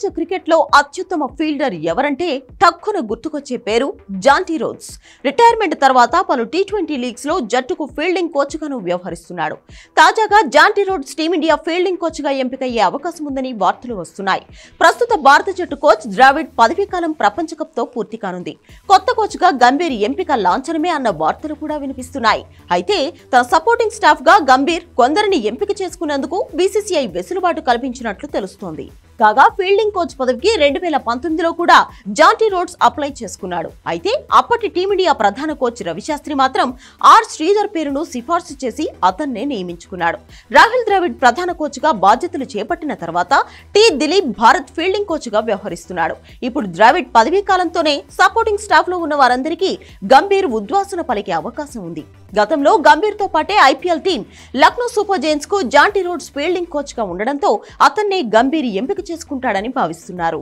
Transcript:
ప్రపంచ క్రికెట్లో అత్యుత్తమ ఫీల్డర్ ఎవరంటే టక్కున గుర్తుకొచ్చే పేరు జాంటీ రోడ్స్. రిటైర్మెంట్ తర్వాత పలు టీ20 లీగ్స్ లో జట్టుకు ఫీల్డింగ్ కోచ్ గాను వ్యవహరిస్తున్నాడు. తాజాగా Jonty roads team India fielding coach గా ఎంపికయ్యే అవకాశం ఉందని వార్తలు వస్తున్నాయి. ప్రస్తుత భారత జట్టు కోచ్ ద్రావిడ్ పదవీకాలం ప్రపంచ కప్ తో పూర్తి కానుంది. కొత్త కోచ్ గా గంభీర్ ఎంపిక లాంఛనమే అన్న వార్తలు కూడా వినిపిస్తున్నాయి. అయితే తన సపోర్టింగ్ స్టాఫ్ గా గంభీర్ కొందరిని ఎంపిక చేసుకునేందుకు బీసీసీఐ వెసులుబాటు కల్పించినట్లు తెలుస్తోంది. కాగా ఫీల్డింగ్ కోచ్ పదవికి 2019లో కూడా జాంటీ రోడ్స్ అప్లై చేసుకున్నాడు. అయితే అప్పటి టీమిండియా ప్రధాన కోచ్ రవిశాస్త్రి మాత్రం ఆర్ శ్రీధర్ పేరును సిఫార్సు చేసి అతన్నే నియమించుకున్నాడు. రాహుల్ ద్రావిడ్ ప్రధాన కోచ్ గా బాధ్యతలు చేపట్టిన తర్వాత T Dilip Bharat fielding coach గా వ్యవహరిస్తున్నాడు. ఇప్పుడు ద్రావిడ్ పదవీ కాలంతోనే సపోర్టింగ్ స్టాఫ్ లో ఉన్న వారందరికీ గంభీర్ ఉద్వాసన పలికే అవకాశం ఉంది. గతంలో గంభీర్ తో పాటే IPL team Lucknow super Giants కు జాంటీ రోడ్స్ ఫీల్డింగ్ కోచ్ గా ఉండడంతో అతన్నే గంభీర్ ఎంపిక చేసుకుంటాడని భావిస్తున్నారు.